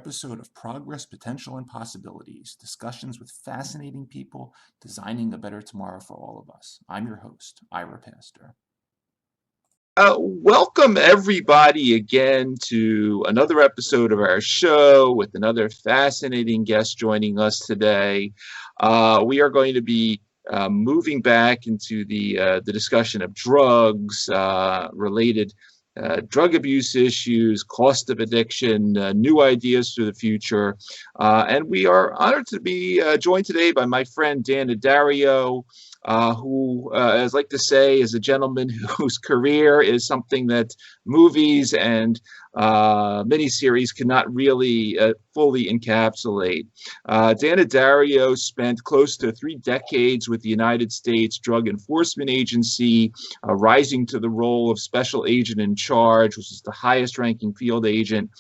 episode of Progress, Potential, and Possibilities, discussions with fascinating people designing a better tomorrow for all of us. I'm your host, Ira Pastor. Welcome everybody again to another episode of our show with another fascinating guest joining us today. We are going to be moving back into the discussion of drugs, related drug abuse issues, cost of addiction, new ideas for the future. And we are honored to be joined today by my friend Dan Addario, who, as I like to say, is a gentleman whose career is something that movies and miniseries cannot really fully encapsulate. Dan Addario spent close to 3 decades with the United States Drug Enforcement Agency, rising to the role of Special Agent in Charge, which is the highest ranking field agent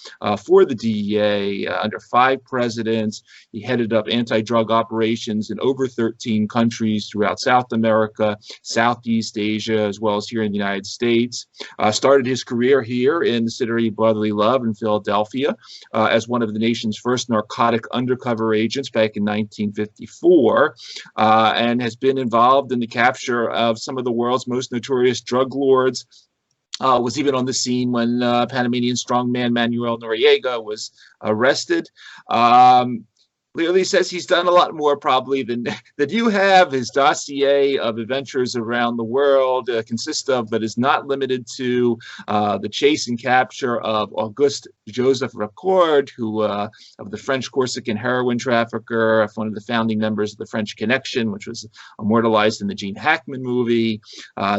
for the DEA under 5 presidents. He headed up anti-drug operations in over 13 countries throughout South America, Southeast Asia, as well as here in the United States. Started his career here in the city of brotherly love in Philadelphia as one of the nation's first narcotic undercover agents back in 1954, and has been involved in the capture of some of the world's most notorious drug lords. Was even on the scene when Panamanian strongman Manuel Noriega was arrested. Clearly says he's done a lot more probably than you have. His dossier of adventures around the world consists of, but is not limited to, the chase and capture of Auguste Joseph Ricard, who of the French Corsican heroin trafficker, one of the founding members of the French Connection, which was immortalized in the Gene Hackman movie,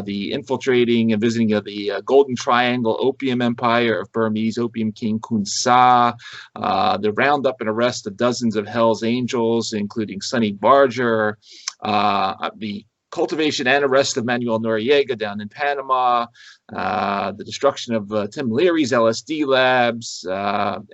the infiltrating and visiting of the Golden Triangle opium empire of Burmese opium king Kun Sa, the roundup and arrest of dozens of Hell's Angels, including Sonny Barger, the cultivation and arrest of Manuel Noriega down in Panama, the destruction of Tim Leary's LSD labs,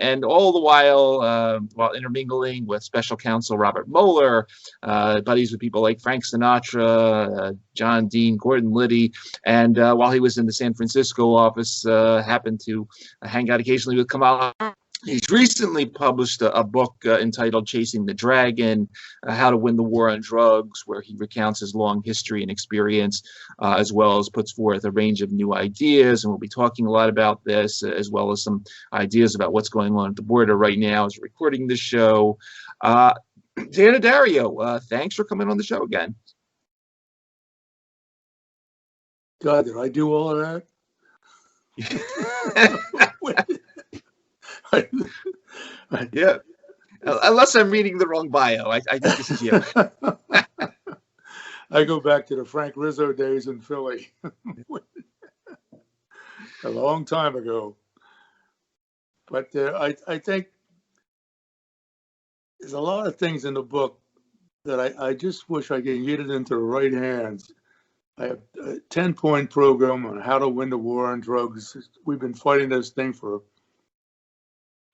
and all the while intermingling with Special Counsel Robert Mueller, buddies with people like Frank Sinatra, John Dean, Gordon Liddy, and while he was in the San Francisco office, happened to hang out occasionally with Kamala. He's recently published a book entitled Chasing the Dragon, How to Win the War on Drugs, where he recounts his long history and experience, as well as puts forth a range of new ideas. And we'll be talking a lot about this, as well as some ideas about what's going on at the border right now as we're recording this show. Dan Addario, thanks for coming on the show again. God, did I do all of that? Yeah, unless I'm reading the wrong bio, I think this is you. I go back to the Frank Rizzo days in Philly, a long time ago. But I think there's a lot of things in the book that I just wish I could get it into the right hands. I have a 10-point program on how to win the war on drugs. We've been fighting this thing for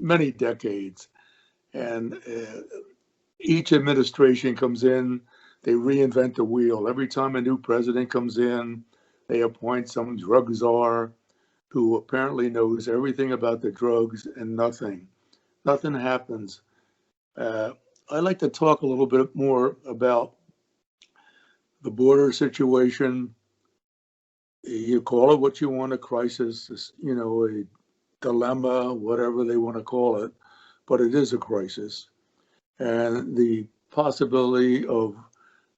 many decades, and each administration comes in, they reinvent the wheel. Every time a new president comes in, they appoint some drug czar who apparently knows everything about the drugs, and nothing happens. I'd like to talk a little bit more about the border situation. You call it what you want, a crisis, a dilemma, whatever they want to call it, but it is a crisis. And the possibility of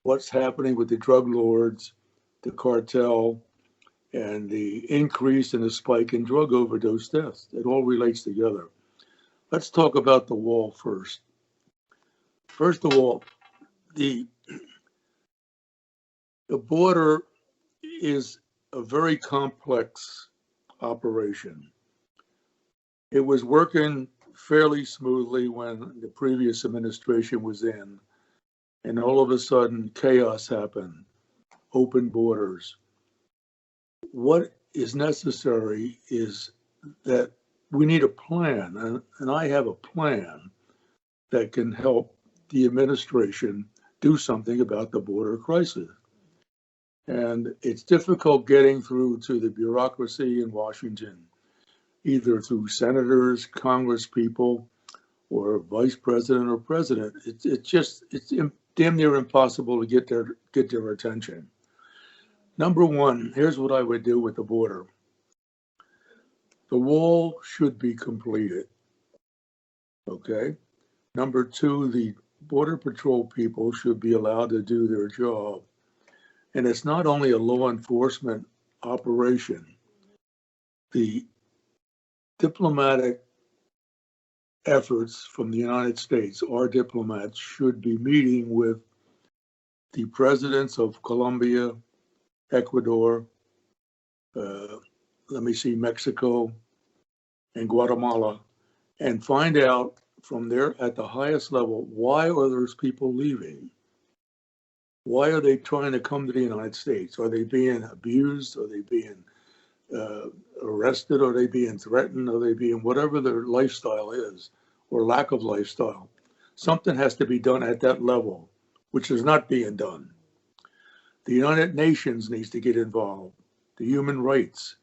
what's happening with the drug lords, the cartel, and the increase in the spike in drug overdose deaths, it all relates together. Let's talk about the wall first. First of all, the border is a very complex operation. It was working fairly smoothly when the previous administration was in, and all of a sudden chaos happened, open borders. What is necessary is that we need a plan, and I have a plan that can help the administration do something about the border crisis. And it's difficult getting through to the bureaucracy in Washington, either through senators, Congress people, or vice president or president. It's damn near impossible to get their attention. Number one, here's what I would do with the border. The wall should be completed. Okay. Number two, the Border Patrol people should be allowed to do their job. And it's not only a law enforcement operation. The diplomatic efforts from the United States, our diplomats should be meeting with the presidents of Colombia, Ecuador, Mexico, and Guatemala, and find out from there at the highest level, why are those people leaving? Why are they trying to come to the United States? Are they being abused? Are they being arrested? Are they being threatened? Are they being whatever their lifestyle is or lack of lifestyle? Something has to be done at that level, which is not being done. The United Nations needs to get involved. The human rights,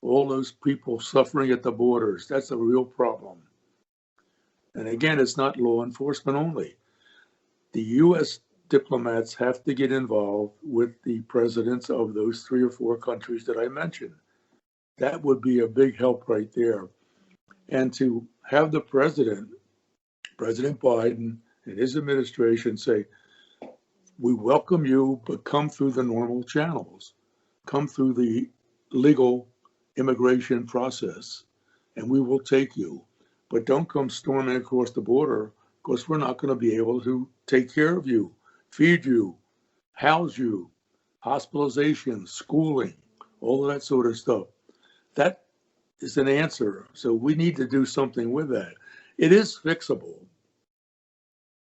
all those people suffering at the borders, that's a real problem. And again, it's not law enforcement only. The U.S. diplomats have to get involved with the presidents of those 3 or 4 countries that I mentioned. That would be a big help right there. And to have the President Biden and his administration say, we welcome you, but come through the normal channels. Come through the legal immigration process, and we will take you. But don't come storming across the border, because we're not going to be able to take care of you, feed you, house you, hospitalization, schooling, all of that sort of stuff. That is an answer. So we need to do something with that. It is fixable,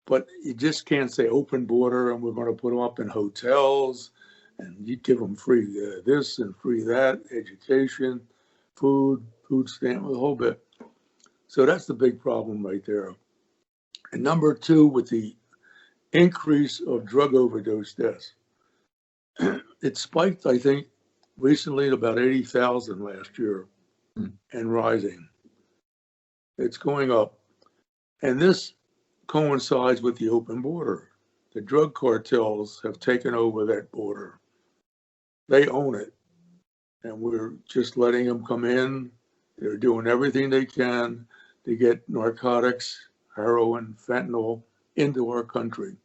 but you just can't say open border and we're going to put them up in hotels and you give them free this and free that, education, food stamp, the whole bit. So that's the big problem right there. And number two, with the increase of drug overdose deaths, it spiked, I think, recently at about 80,000 last year and rising. It's going up. And this coincides with the open border. The drug cartels have taken over that border. They own it. And we're just letting them come in. They're doing everything they can to get narcotics, heroin, fentanyl into our country.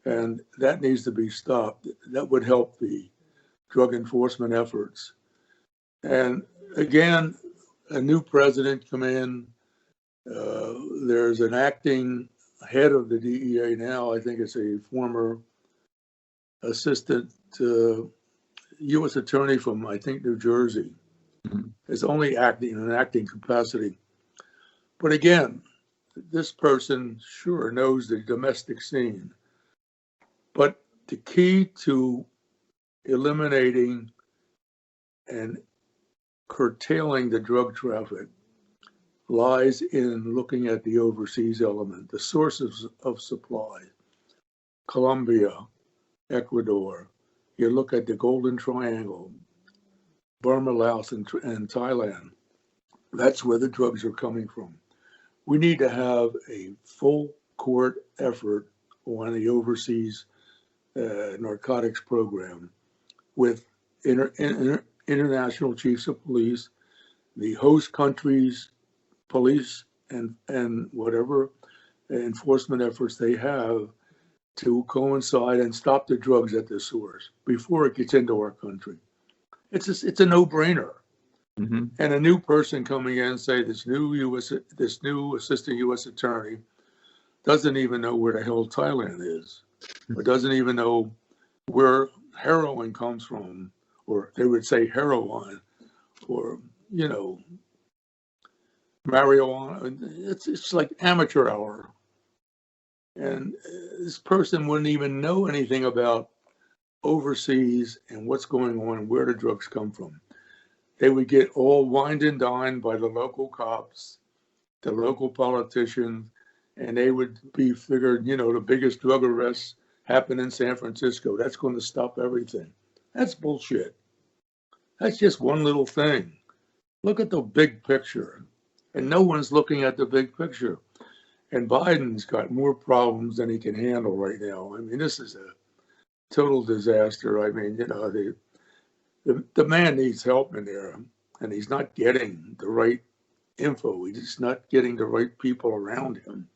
And that needs to be stopped. That would help the drug enforcement efforts. And again, a new president come in. There's an acting head of the DEA now. I think it's a former assistant U.S. attorney from, I think, New Jersey. Is only acting in an acting capacity. But again, this person sure knows the domestic scene. But the key to eliminating and curtailing the drug traffic lies in looking at the overseas element, the sources of supply. Colombia, Ecuador, you look at the Golden Triangle, Burma, Laos, and Thailand. That's where the drugs are coming from. We need to have a full court effort on the overseas narcotics program with international chiefs of police, the host countries, police, and whatever enforcement efforts they have to coincide and stop the drugs at the source before it gets into our country. It's a no-brainer. Mm-hmm. And a new person coming in and say this new assistant U.S. attorney doesn't even know where the hell Thailand is, or doesn't even know where heroin comes from, or they would say heroin, or marijuana. It's like amateur hour, and this person wouldn't even know anything about overseas and what's going on and where the drugs come from. They would get all wined and dined by the local cops, the local politicians, and they would be figured, the biggest drug arrests happen in San Francisco. That's going to stop everything. That's bullshit. That's just one little thing. Look at the big picture. And no one's looking at the big picture. And Biden's got more problems than he can handle right now. I mean, this is a total disaster. I mean, the man needs help in there, and he's not getting the right info. He's not getting the right people around him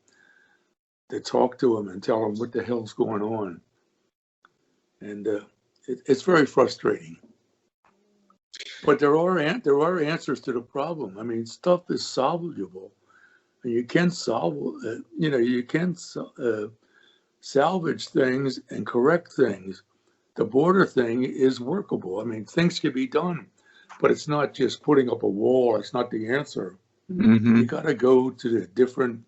to talk to him and tell him what the hell's going on. And it's very frustrating. But there are answers to the problem. I mean, stuff is solvable. And you can salvage things and correct things. The border thing is workable. I mean, things can be done, but it's not just putting up a wall. It's not the answer. Mm-hmm. You got to go to the different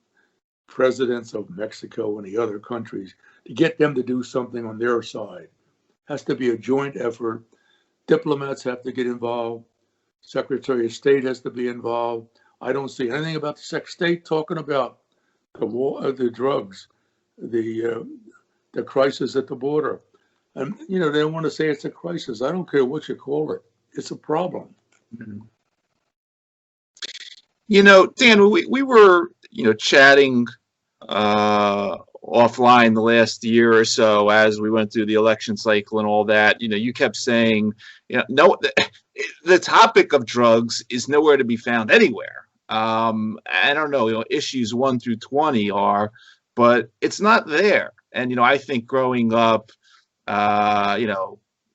presidents of Mexico and the other countries to get them to do something on their side. Has to be a joint effort. Diplomats have to get involved. Secretary of State has to be involved. I don't see anything about the Secretary of State talking about the war, the drugs, the crisis at the border. And, they want to say it's a crisis. I don't care what you call it. It's a problem. Dan, we were, chatting offline the last year or so as we went through the election cycle and all that. You kept saying, no, the topic of drugs is nowhere to be found anywhere. I don't know, issues 1 through 20 are, but it's not there. And, I think growing up,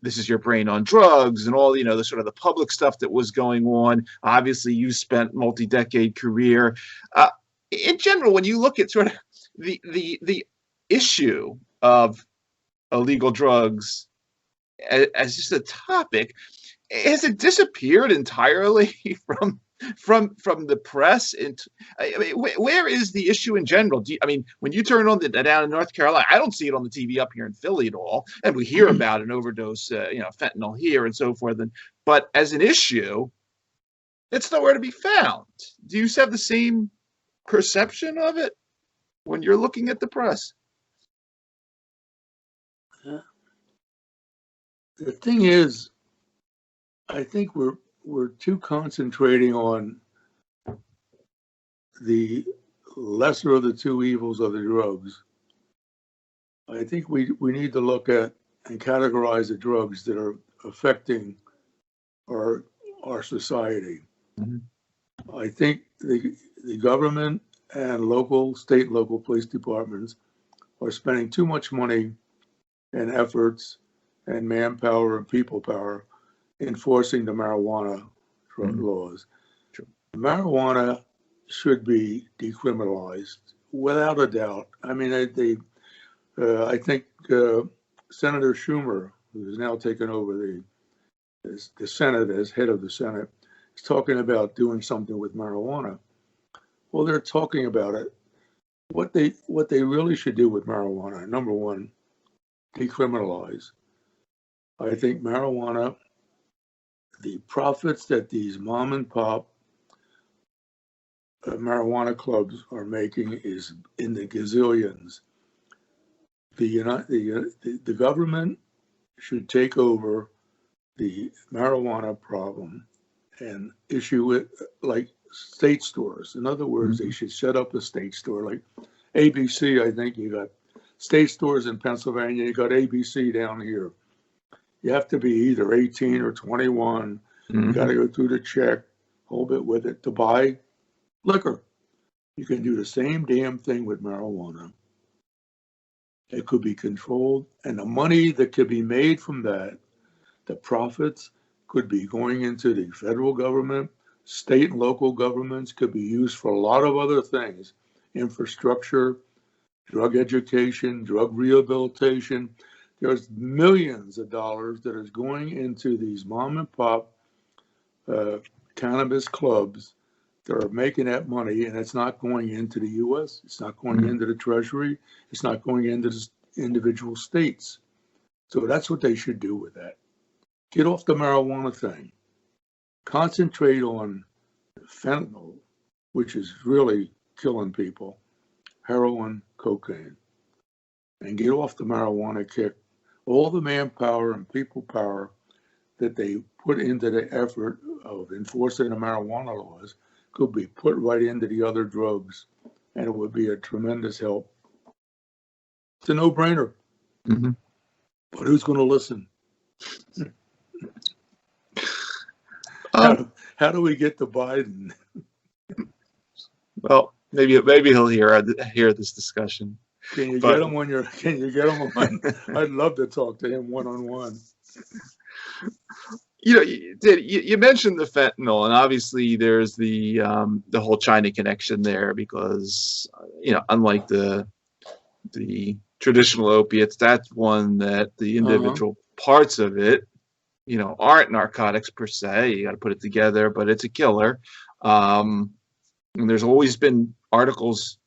this is your brain on drugs and all, the sort of the public stuff that was going on. Obviously, you spent multi-decade career. In general, when you look at sort of the issue of illegal drugs as just a topic, has it disappeared entirely from the press? Where is the issue in general? When you turn on down in North Carolina, I don't see it on the TV up here in Philly at all, and we hear about an overdose, fentanyl here and so forth. But as an issue, it's nowhere to be found. Do you have the same perception of it when you're looking at the press? The thing is, I think we're too concentrating on the lesser of the two evils of the drugs. I think we need to look at and categorize the drugs that are affecting our society. Mm-hmm. I think the government and state and local police departments are spending too much money and efforts and manpower and people power enforcing the marijuana laws. Sure. Marijuana should be decriminalized without a doubt. I mean, I think Senator Schumer, who has now taken over the Senate as head of the Senate, is talking about doing something with marijuana. Well, they're talking about it. What they really should do with marijuana, number one, decriminalize. I think marijuana, the profits that these mom and pop marijuana clubs are making is in the gazillions. The government should take over the marijuana problem and issue it like state stores. In other words, they should set up a state store like ABC. I think you got state stores in Pennsylvania. You got ABC down here. You have to be either 18 or 21. You got to go through the check, a whole bit with it to buy liquor. You can do the same damn thing with marijuana. It could be controlled, and the money that could be made from that, the profits could be going into the federal government, state and local governments, could be used for a lot of other things, infrastructure, drug education, drug rehabilitation. There's millions of dollars that is going into these mom and pop cannabis clubs that are making that money, and it's not going into the U.S. It's not going into the Treasury. It's not going into the individual states. So that's what they should do with that. Get off the marijuana thing. Concentrate on fentanyl, which is really killing people, heroin, cocaine, and get off the marijuana kick. All the manpower and people power that they put into the effort of enforcing the marijuana laws could be put right into the other drugs and it would be a tremendous help. It's a no-brainer. Mm-hmm. But who's going to listen? How do we get to Biden? Well, maybe he'll hear this discussion. Can you get him on Can you get him on? I'd love to talk to him one-on-one. You mentioned the fentanyl, and obviously there's the whole China connection there because unlike the traditional opiates, that's one that the individual parts of it, aren't narcotics per se. You got to put it together, but it's a killer. And there's always been articles,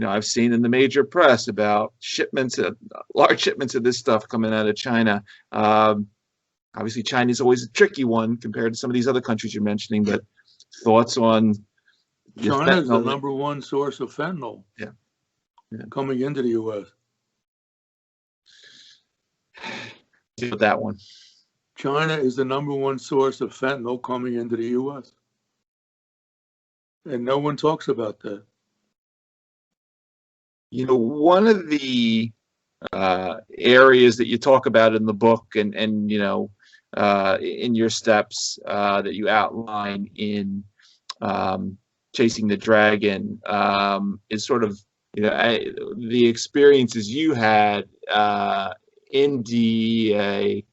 I've seen in the major press about large shipments of this stuff coming out of China. Obviously, China is always a tricky one compared to some of these other countries you're mentioning. But thoughts on China is the number one source of fentanyl. Yeah. Coming into the U.S. Deal with that one. China is the number one source of fentanyl coming into the U.S. And no one talks about that. One of the areas that you talk about in the book and in your steps that you outline in Chasing the Dragon is sort of the experiences you had in DEA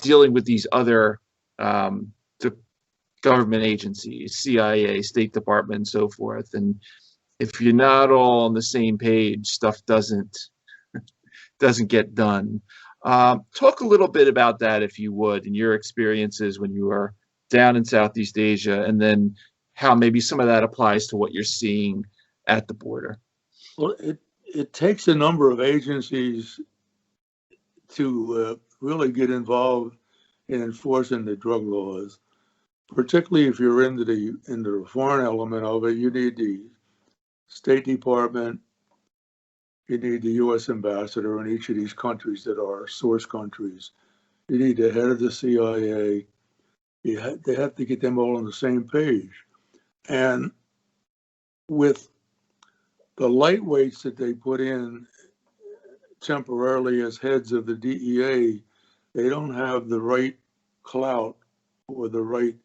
dealing with these other government agencies, CIA, State Department, and so forth. And if you're not all on the same page, stuff doesn't get done. Talk a little bit about that, if you would, and your experiences when you were down in Southeast Asia, and then how maybe some of that applies to what you're seeing at the border. Well, it takes a number of agencies to really get involved in enforcing the drug laws. Particularly if you're into the foreign element of it, you need the State Department, you need the U.S. ambassador in each of these countries that are source countries. You need the head of the CIA. They have to get them all on the same page. And with the lightweights that they put in temporarily as heads of the DEA, they don't have the right clout or the right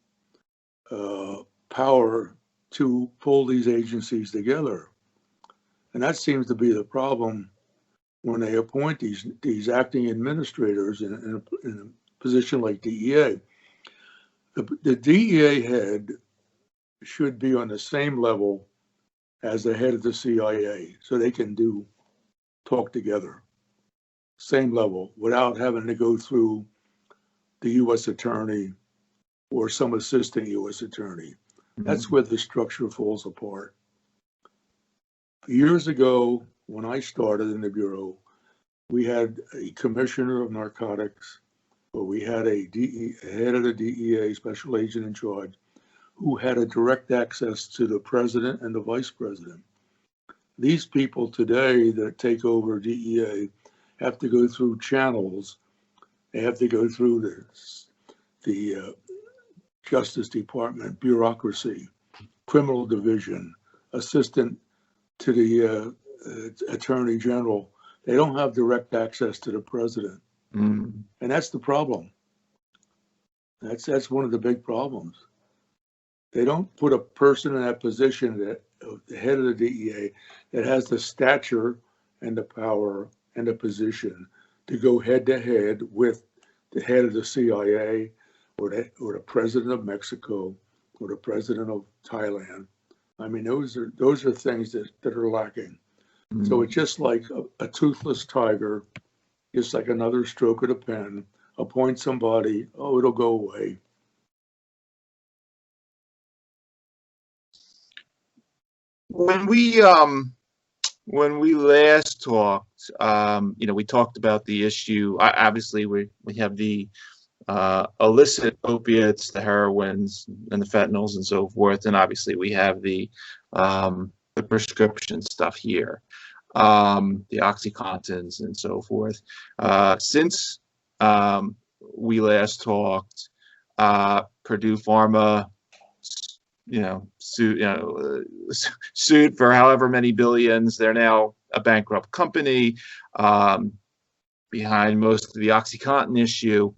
power to pull these agencies together. And that seems to be the problem when they appoint these acting administrators in a position like DEA. The DEA head should be on the same level as the head of the CIA, so they can talk together, same level, without having to go through the U.S. attorney or some assistant U.S. attorney. That's where the structure falls apart. Years ago, when I started in the Bureau, we had a commissioner of narcotics, but we had a head of the DEA, special agent in charge, who had a direct access to the president and the vice president. These people today that take over DEA have to go through channels. They have to go through the Justice Department bureaucracy, criminal division, assistant to the attorney general. They don't have direct access to the president. And that's the problem. That's one of the big problems. They don't put a person in that position, the head of the DEA, that has the stature and the power and the position to go head to head with the head of the CIA or the president of Mexico or the president of Thailand. I mean, those are things that are lacking. So it's just like a toothless tiger, just like another stroke of the pen. Appoint somebody, it'll go away. When we last talked, we talked about the issue. Obviously, we have the illicit opiates, the heroines, and the fentanyls, and so forth, and obviously we have the prescription stuff here, the OxyContins, and so forth. Since we last talked, Purdue Pharma sued for however many billions. They're now a bankrupt company behind most of the OxyContin issue.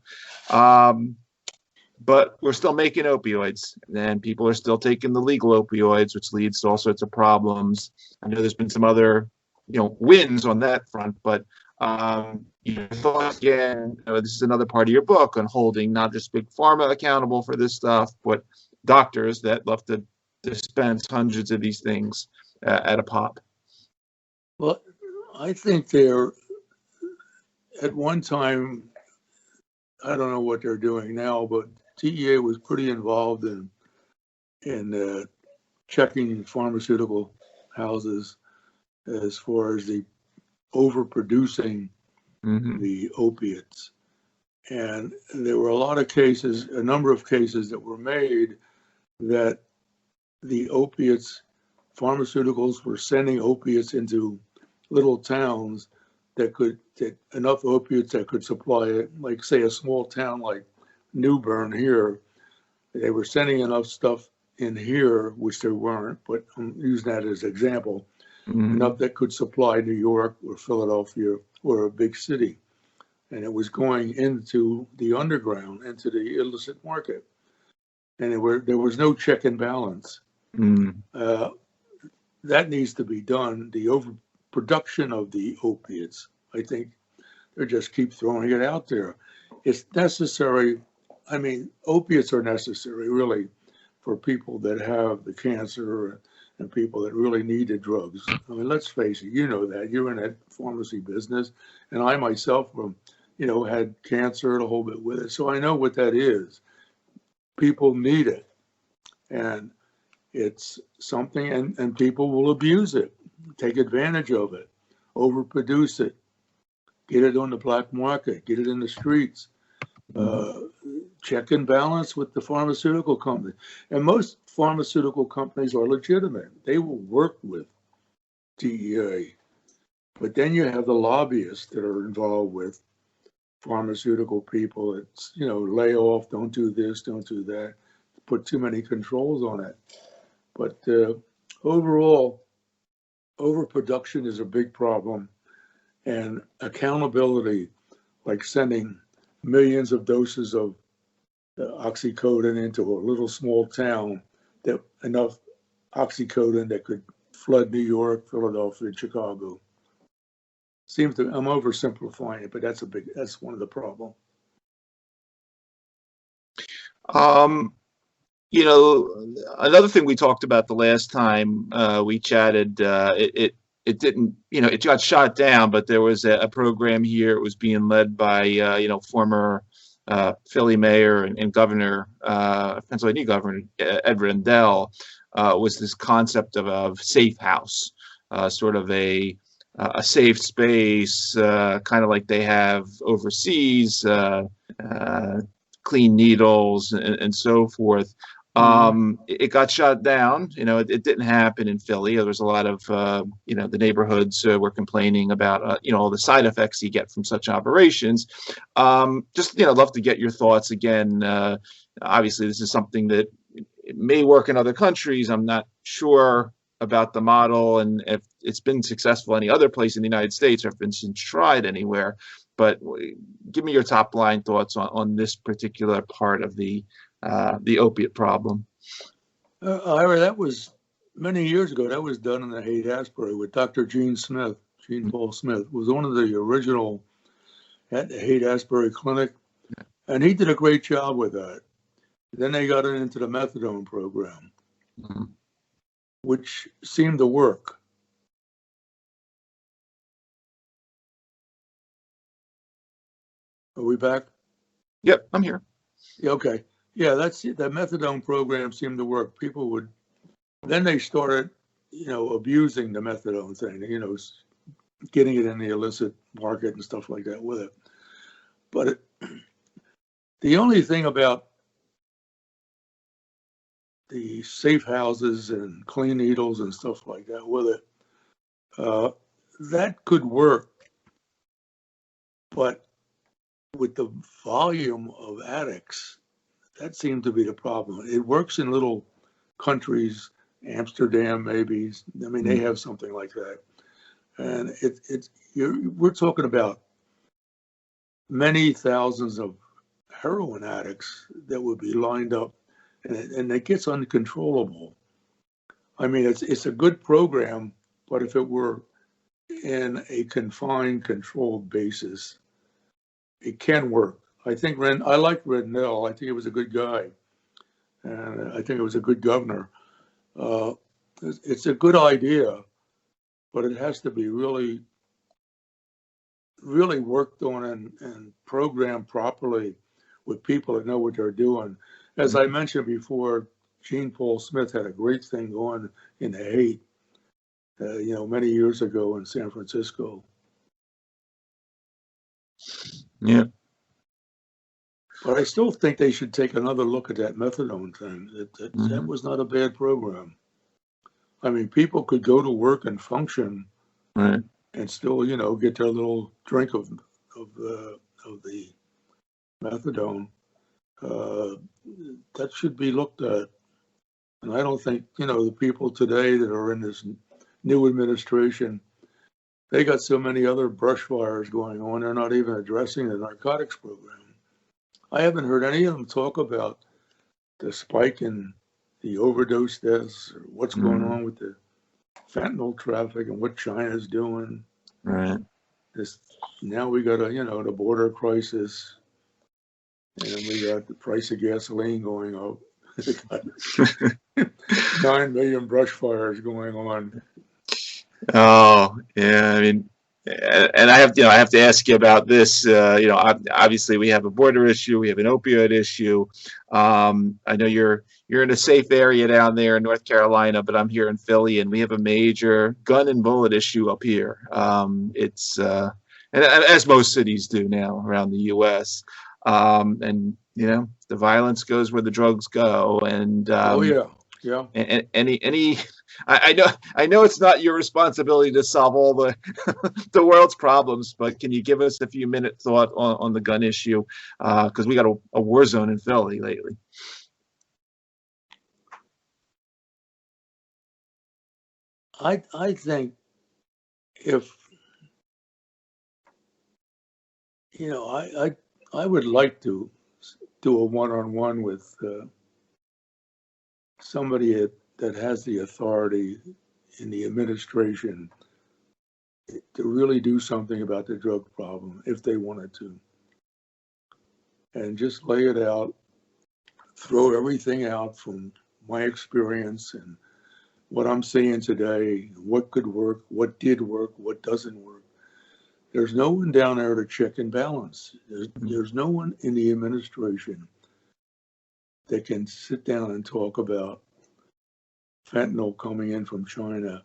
But we're still making opioids, and people are still taking the legal opioids, which leads to all sorts of problems. I know there's been some other, wins on that front, but your thoughts again, this is another part of your book on holding not just big pharma accountable for this stuff, but doctors that love to dispense hundreds of these things at a pop. Well, I think they're, at one time, I don't know what they're doing now, but DEA was pretty involved in checking pharmaceutical houses as far as the overproducing the opiates. And there were a number of cases that were made that the pharmaceuticals were sending opiates into little towns that enough opiates that could supply it, like say a small town like New Bern here. They were sending enough stuff in here, which there weren't, but I'm using that as an example, enough that could supply New York or Philadelphia or a big city. And it was going into the underground, into the illicit market. And there was no check and balance. That needs to be done. The overproduction of the opiates, I think they just keep throwing it out there. It's necessary. I mean, opiates are necessary, really, for people that have the cancer and people that really need the drugs. I mean, let's face it, you know that. You're in that pharmacy business. And I myself, had cancer and a whole bit with it. So I know what that is. People need it. And it's something, and people will abuse it, take advantage of it, overproduce it, get it on the black market, get it in the streets. Check and balance with the pharmaceutical company. And most pharmaceutical companies are legitimate. They will work with DEA. But then you have the lobbyists that are involved with pharmaceutical people. It's, lay off, don't do this, don't do that, put too many controls on it. But overall, overproduction is a big problem. And accountability, like sending millions of doses of oxycodone into a little small town, that enough oxycodone that could flood New York, Philadelphia, and Chicago. I'm oversimplifying it, but that's one of the problems. Another thing we talked about the last time we chatted, it didn't, it got shot down, but there was a program here. It was being led by, former Philly mayor and governor, Pennsylvania Governor Ed Rendell, was this concept of safe house, sort of a safe space, kind of like they have overseas, clean needles and so forth. It got shut down. It didn't happen in Philly. There was a lot of, the neighborhoods were complaining about, all the side effects you get from such operations. Just, love to get your thoughts again. Obviously, this is something that may work in other countries. I'm not sure about the model and if it's been successful any other place in the United States or if it's been tried anywhere. But give me your top line thoughts on this particular part of the opiate problem. Ira, that was many years ago. That was done in the Haight-Ashbury with Dr. Gene Paul Smith was one of the original at the Haight-Ashbury Clinic, and he did a great job with that. Then they got into the methadone program, which seemed to work. Are we back? Yep, I'm here. Yeah, okay. Yeah, that's it. That methadone program seemed to work. People would, then they started, abusing the methadone thing, getting it in the illicit market and stuff like that with it. But the only thing about the safe houses and clean needles and stuff like that with it, that could work. But with the volume of addicts, that seemed to be the problem. It works in little countries, Amsterdam maybe. I mean, they have something like that. And we're talking about many thousands of heroin addicts that would be lined up, and it gets uncontrollable. I mean, it's a good program, but if it were in a confined, controlled basis, it can work. I like Rednell. I think he was a good guy, and I think it was a good governor. It's a good idea, but it has to be really, really worked on and programmed properly with people that know what they're doing. As I mentioned before, Gene Paul Smith had a great thing going in the hate, many years ago in San Francisco. Yeah. But I still think they should take another look at that methadone thing. That was not a bad program. I mean, people could go to work and function, right, and still, get their little drink of the methadone. That should be looked at. And I don't think, the people today that are in this new administration, they got so many other brush fires going on, they're not even addressing the narcotics program. I haven't heard any of them talk about the spike in the overdose deaths, or what's going on with the fentanyl traffic and what China's doing. right. Now we got the border crisis, and we got the price of gasoline going up. 9 million brush fires going on. Oh, yeah. I mean, and I have to ask you about this. Obviously we have a border issue, we have an opioid issue. I know you're in a safe area down there in North Carolina, but I'm here in Philly, and we have a major gun and bullet issue up here. And as most cities do now around the U.S. And the violence goes where the drugs go. And Oh yeah. And any I know it's not your responsibility to solve all the the world's problems, but can you give us a few minute thought on the gun issue? Because we got a war zone in Philly lately. I think if I would like to do a one-on-one with somebody that has the authority in the administration to really do something about the drug problem if they wanted to, and just lay it out, throw everything out from my experience and what I'm seeing today, what could work, what did work, what doesn't work. There's no one down there to check and balance. There's no one in the administration that can sit down and talk about fentanyl coming in from China.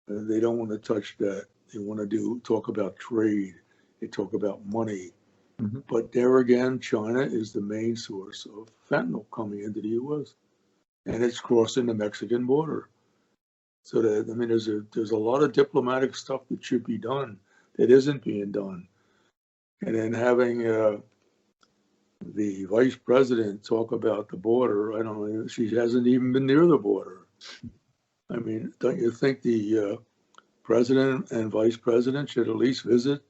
They don't want to touch that. They want to talk about trade. They talk about money. But there again, China is the main source of fentanyl coming into the U.S. and it's crossing the Mexican border. So there's a lot of diplomatic stuff that should be done that isn't being done. And then having the vice president talk about the border, I don't know, she hasn't even been near the border. I mean, don't you think the president and vice president should at least visit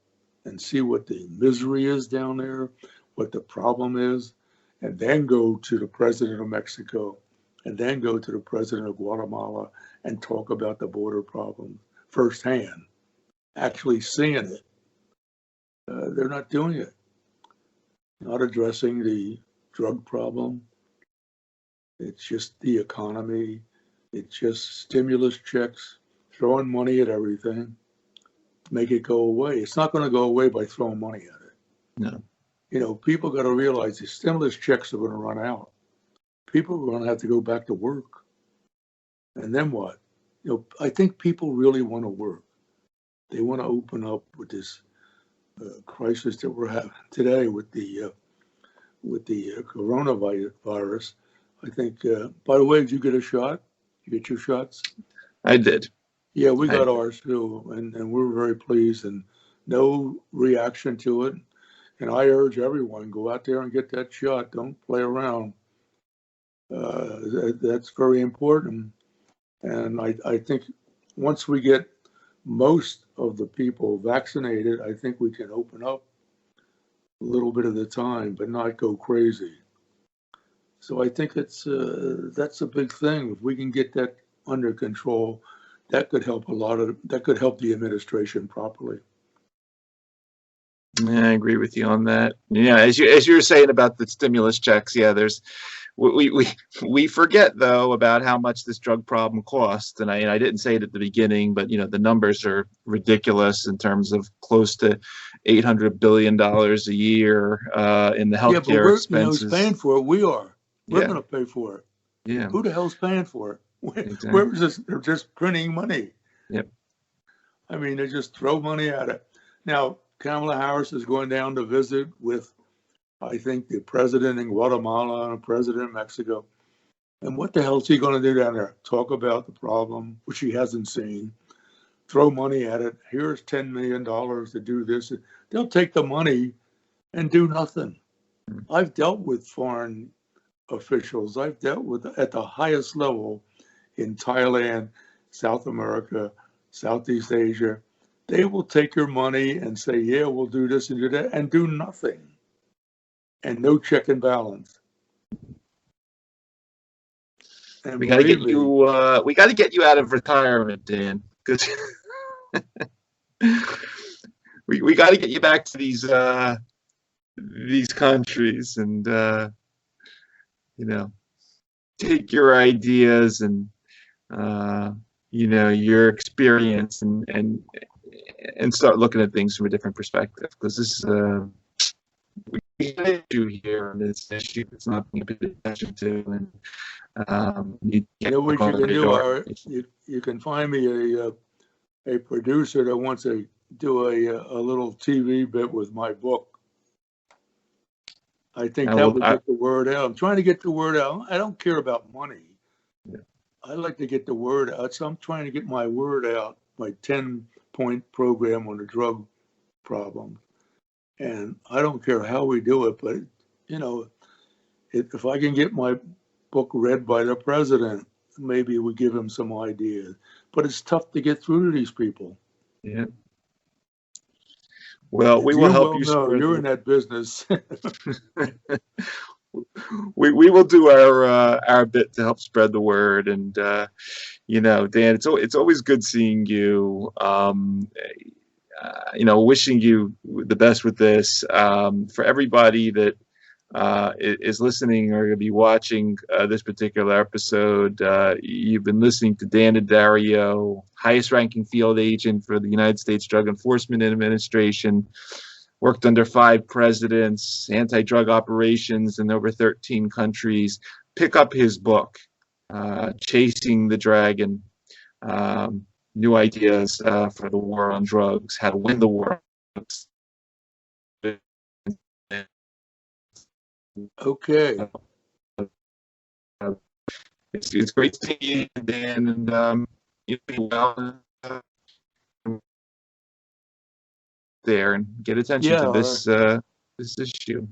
and see what the misery is down there, what the problem is, and then go to the president of Mexico, and then go to the president of Guatemala and talk about the border problem firsthand, actually seeing it. They're not doing it. Not addressing the drug problem. It's just the economy. It's just stimulus checks, throwing money at everything, make it go away. It's not going to go away by throwing money at it. No. People got to realize the stimulus checks are going to run out. People are going to have to go back to work. And then what? I think people really want to work. They want to open up with this crisis that we're having today with the coronavirus. I think, by the way, did you get a shot? Did you get your shots? I did. Yeah, we got ours too, and we're very pleased, and no reaction to it. And I urge everyone, go out there and get that shot. Don't play around. That's very important. And I think once we get most of the people vaccinated, I think we can open up a little bit at a time, but not go crazy. So I think that's a big thing. If we can get that under control, that could help that could help the administration properly. Yeah, I agree with you on that. Yeah, as you were saying about the stimulus checks, yeah, we forget though about how much this drug problem costs, and I didn't say it at the beginning, but the numbers are ridiculous in terms of close to $800 billion a year in the healthcare expenses. Who's paying for it? We are. We're going to pay for it. Yeah. Who the hell's paying for it? Exactly. They're just printing money. Yep. I mean, they just throw money at it. Now, Kamala Harris is going down to visit with, I think, the president in Guatemala and the president in Mexico. And what the hell is he going to do down there? Talk about the problem, which he hasn't seen. Throw money at it. Here's $10 million to do this. They'll take the money and do nothing. I've dealt with foreign officials. I've dealt with at the highest level in Thailand, South America, Southeast Asia. They will take your money and say, yeah, we'll do this and do that, and do nothing. And no check and balance. And we got to get you. We got to get you out of retirement, Dan, because we got to get you back to these countries and take your ideas and your experience and start looking at things from a different perspective, because this we have an issue here, and it's an issue that's not being paid attention to. And what you can do, you can find me a producer that wants to do a little TV bit with my book. I think that would get the word out. I'm trying to get the word out. I don't care about money. Yeah. I like to get the word out. So I'm trying to get my word out, my 10-point program on the drug problem. And I don't care how we do it, but, if I can get my book read by the president, maybe we give him some ideas. But it's tough to get through to these people. Yeah. Well, we will help you. You're in that business. we will do our bit to help spread the word, and Dan, it's always good seeing you. Wishing you the best with this. For everybody that is listening or going to be watching this particular episode, you've been listening to Dan Addario, highest-ranking field agent for the United States Drug Enforcement Administration, worked under 5 presidents, anti-drug operations in over 13 countries. Pick up his book, Chasing the Dragon, New Ideas for the War on Drugs, How to Win the War on Drugs. Okay. It's great seeing you, Dan, and you be well there and get attention to this issue.